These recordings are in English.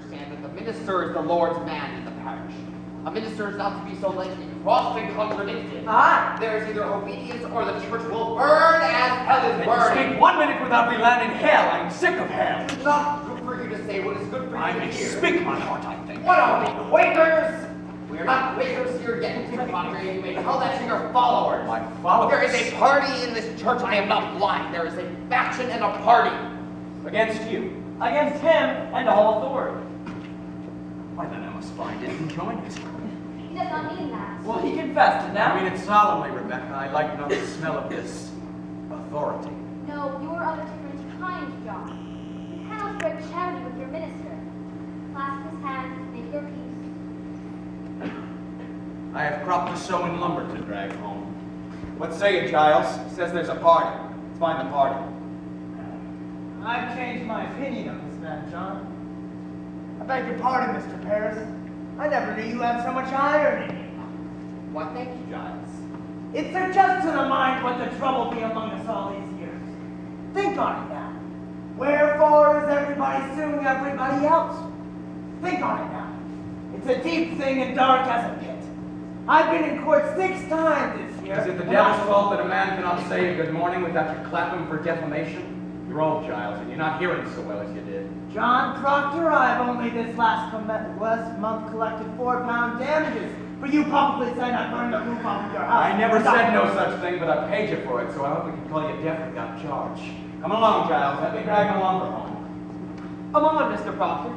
understand that the minister is the Lord's man in the parish. A minister is not to be so lightly crossed and contradicted. Aye. There is either obedience or the church will burn as hell is burning. Speak 1 minute without me landing hell. I'm sick of hell. It's not good for you to say what is good for you I to may hear. speak my heart, I think. What are we, Quakers? We are not Quakers here yet, Mr. Padre. You may tell that to your followers. My followers? There is a party in this church. I am not blind. There is a faction and a party. Against you. Against him and all authority. Why then I must find it and join it. He does not mean that. Well, he confessed it now. I mean it solemnly, Rebecca. I like not the smell of this authority. No, you are of a different kind, John. You cannot break charity with your minister. Clasp his hand and make your peace. I have cropped the sewing lumber to drag home. What say you, Giles? Says there's a party. Let's find the party. I've changed my opinion of this man, John. I beg your pardon, Mr. Paris. I never knew you had so much iron in you. Why, thank you, Giles. It suggests to the mind what the trouble be among us all these years. Think on it now. Wherefore is everybody suing everybody else? Think on it now. It's a deep thing and dark as a pit. I've been in court 6 times this year. Is it the devil's fault that a man cannot say a good morning without you clap him for defamation? You're old, Giles, and you're not hearing so well as you did. John Proctor, I've only this last month collected £4 damages for you publicly saying I burned the roof off of your house. I never said no such thing, but I paid you for it, so I hope we can call you deaf without charge. Come along, Giles. Let me drag the lumber home. A moment, Mr. Proctor.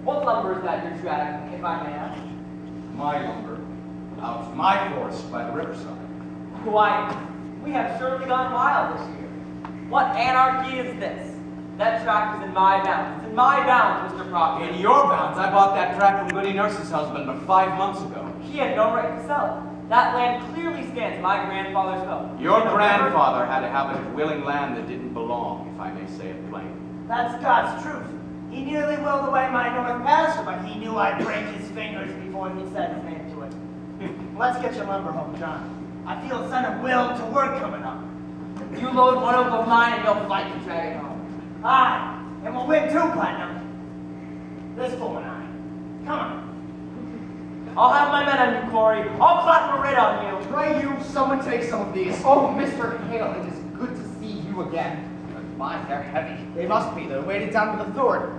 What lumber is that you're dragging, if I may ask? My lumber. Out my forest by the riverside. Why, we have surely gone wild this year. What anarchy is this? That tract is in my bounds. It's in my bounds, Mr. Proctor. In your bounds, I bought that tract from Goody Nurse's husband but 5 months ago. He had no right to sell it. That land clearly stands my grandfather's own. Your grandfather had a habit of willing land that didn't belong, if I may say it plainly. That's God's truth. He nearly willed away my North Pasture, but he knew I'd break his fingers before he said his name to it. Let's get your lumber home, John. I feel a sense of will to work coming up. You load one oak of mine and you'll fight to drag it home. Aye, and we'll win 2 platinum. This fool and I. Come on. I'll have my men on you, Corey. I'll clap a writ on you. Pray you, someone take some of these. Oh, Mr. Hale, it is good to see you again. But my, they're heavy. They must be. They're weighted down to the thwart.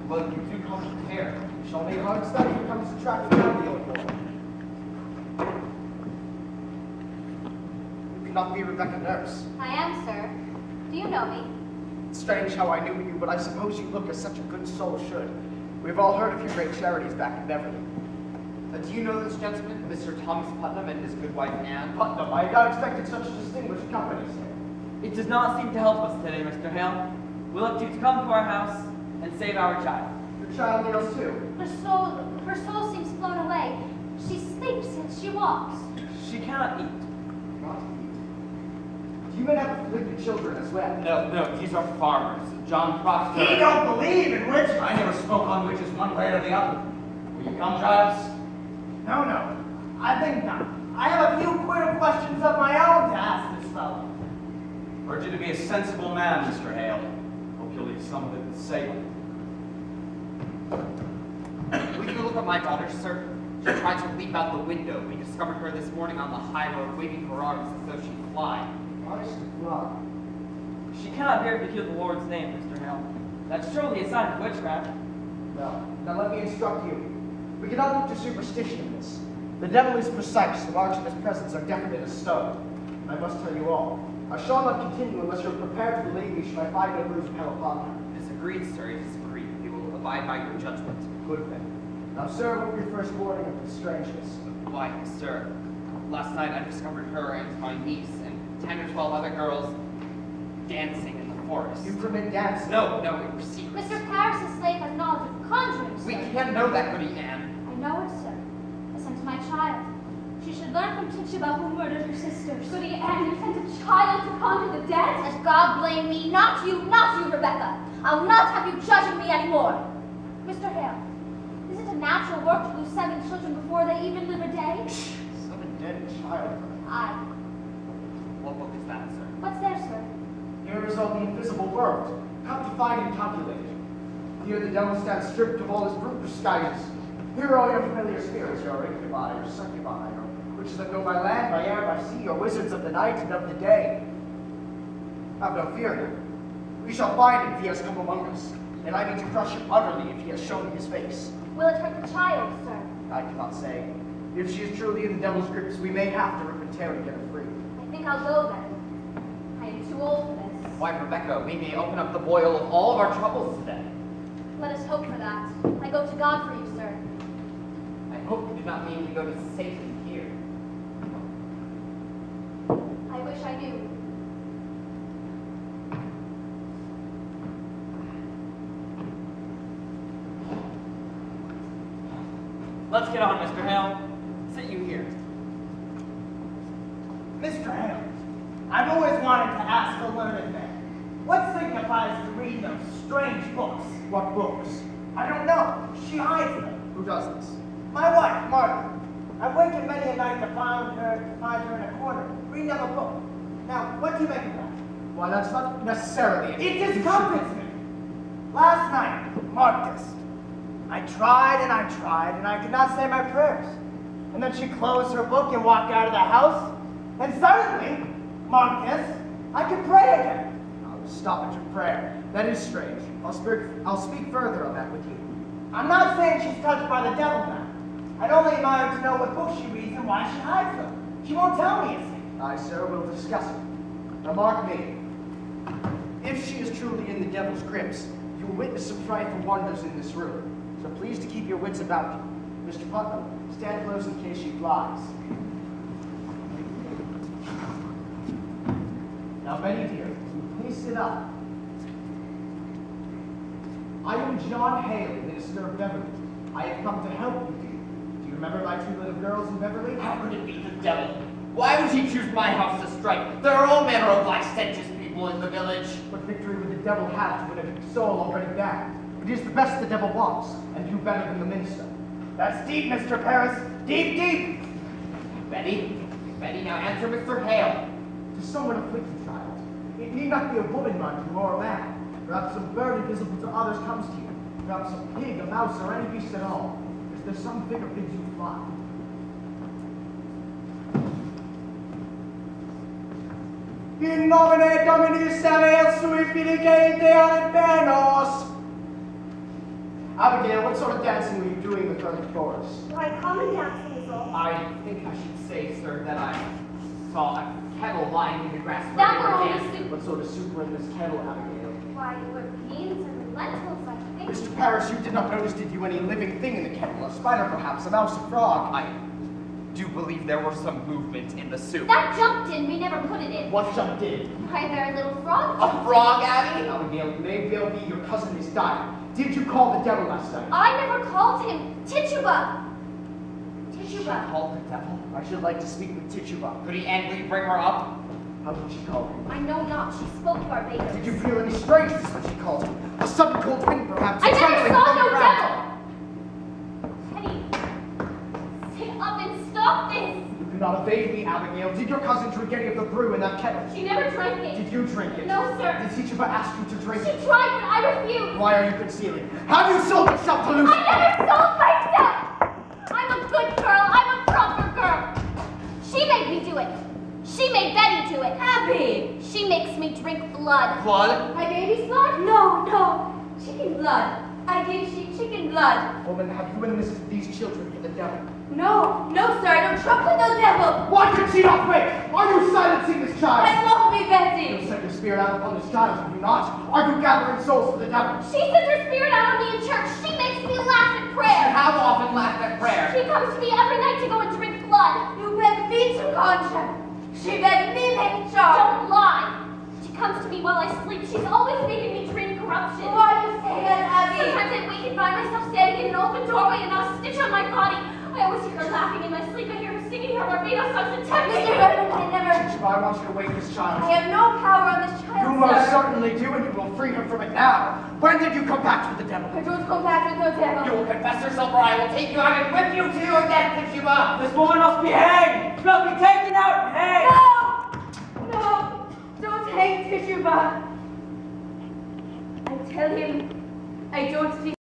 Well, you do come to care. You shall make hard study who comes to track the down the old boy. You cannot be Rebecca Nurse. I am, sir. Do you know me? It's strange how I knew you, but I suppose you look as such a good soul should. We've all heard of your great charities back in Beverly. Do you know this gentleman, Mr. Thomas Putnam, and his good wife, Anne? Putnam? I had not expected such distinguished company, sir. It does not seem to help us today, Mr. Hale. We look to you to come to our house and save our child. Your child kneels too. Her soul seems flown away. She sleeps and she walks. She cannot eat. Not eat. Do you men have afflicted children as well? No, these are farmers. John Proctor. He don't believe in witches. I never spoke on witches one way or the other. Will you come, Giles? No. I think not. I have a few queer questions of my own to ask this fellow. Urge you to be a sensible man, Mr. Hale. Hope you'll leave some of it to Salem. Will you look at my daughter, sir? She tried to leap out the window. We discovered her this morning on the high road, waving her arms as though she'd fly. Honest to God. She cannot bear to hear the Lord's name, Mr. Hale. That's surely a sign of witchcraft. Well, now let me instruct you. We cannot look to superstition in this. The devil is precise. The marks in his presence are definite as stone. I must tell you all. I shall not continue unless you're prepared to believe me should I find no bruise of hell upon her. It is agreed, sir. It is agreed. We will abide by your judgment. Good then. Now, sir, what will your first warning of this strangeness? Why, sir, last night I discovered her and my niece and 10 or 12 other girls dancing in the forest. You permit dancing? No, it was secret. Mr. Paris's slave has knowledge of conjuring, sir. We can't know that, Goody Anne. I know it, sir. Listen to my child. She should learn from Tituba who murdered her sisters. Goody Anne, you sent a child to conjure the dead? Let God blame me, not you, Rebecca. I'll not have you judging me anymore. Mr. Hale, is it a natural work to lose 7 children before they even live a day? 7 dead and child. Aye. What book is that, sir? What's there, sir? Here is all the invisible world. Come to find and calculate it. Here the devil stands stripped of all his brute disguises. Here are all your familiar spirits, your incubi, your succubi, your witches that go by land, by air, by sea, your wizards of the night and of the day. Have no fear now. We shall find him if he has come among us, and I mean to crush him utterly if he has shown me his face. Will it hurt the child, sir? I cannot say. If she is truly in the devil's grips, we may have to rip and tear to get her free. I think I'll go then. I am too old for this. Why, Rebecca, we may open up the boil of all of our troubles today. Let us hope for that. I go to God for you, sir. I hope you do not mean to go to Satan here. I wish I knew. Let's get on, Mr. Hale. Sit you here. Mr. Hale, I've always wanted to ask a learned man, what signifies the reading of strange books? What books? I don't know. She hides them. Who does this? My wife, Martha. I've waited many a night to find her in a corner, reading of a book. Now, what do you make of that? Why, that's not necessarily It discomforts me. Last night, mark this. I tried and I could not say my prayers. And then she closed her book and walked out of the house. And suddenly, mark this, I could pray again. Oh, stop at your prayer. That is strange. I'll speak further on that with you. I'm not saying she's touched by the devil now. I'd only admire to know what books she reads and why she hides them. She won't tell me, you see. I, sir, will discuss it. Now mark me. If she is truly in the devil's grips, you will witness some frightful wonders in this room. So please to keep your wits about you. Mr. Putnam, stand close in case she flies. Now, Betty dear, please sit up. I am John Hale, minister of Beverly. I have come to help you, dear. Do you remember my two little girls in Beverly? How could it be the devil? Why would he choose my house to strike? There are all manner of licentious people in the village. What victory would the devil have to win a soul already damned? It is the best the devil wants, and you better than the minister. That's deep, Mr. Paris. Deep, deep. Betty, now answer Mr. Hale. To someone afflicted, child, it need not be a woman, mind you, or a man. Perhaps some bird invisible to others comes to you. Perhaps a pig, a mouse, or any beast at all. Is there some figure bids you fly? In nomine Domini Samuel sui filigate ad infernos. Abigail, what sort of dancing were you doing with Colonel Forrest? Why, common dancing is all. I think I should say, sir, that I saw a kettle lying in the grass where That they were were only dancing. soup. What sort of soup were in this kettle, Abigail? Why, it were beans and lentils, I think. Mr. Parrish, you did not notice, did you, any living thing in the kettle? A spider, perhaps, a mouse, a frog? I do believe there was some movement in the soup. That jumped in, we never put it in. What jumped in? My very little frog. A frog, Abby? Abigail, it may well be your cousin is dying. Did you call the devil last night? I never called him Tituba. She Tituba. called the devil? I should like to speak with Tituba. Could he angrily bring her up? How did she call him? I know not, she spoke Barbados. Did you feel any strangeness when she called him? A sudden cold wind, perhaps? I a never trembling saw from no the ground? devil! Teddy, sit up and stop this! You cannot evade me, Abigail. Did your cousin drink any of the brew in that kettle? She never drank it. Did you drink it? No, sir. Did Tituba ask you to drink She it? tried, but I refused. Why are you concealing? Have you sold yourself to I Lucifer? never sold myself! I'm a good girl. I'm a proper girl. She made me do it. She made Betty do it. Abby! She makes me drink blood. Blood? My baby's blood? No, no. Chicken blood. I gave she chicken blood. Woman, have you enlisted these children for the devil? No, no, sir. I don't trust with no devil. Why could she not wait? Are you silencing this child? I won't be You'll Betty. send your spirit out upon this child, have you not? Are you gathering souls for the devil? She sends her spirit out on me in church. She makes me laugh at You prayer. have often laughed at prayer. She comes to me every night to go and drink blood. You beg me to conscience. She begged me make charge. Don't lie. She comes to me while I sleep. She's always making me dream corruption. Why do you say that, Abby? Sometimes I wake and find myself standing in an open doorway and not a stitch on my body. I always hear her laughing in my sleep. I hear her singing her Barbados songs and tempting me. I never. Tituba, I want you to wake this child. I have no power on this child, You most certainly do, and you will free her from it now. When did you come back with the devil? I don't come back with no devil. You will confess yourself, or I will take you out and whip you to your death, Tituba. This woman must be hanged! She must be taken out and hanged! No! No! Don't hang Tituba! I tell him I don't think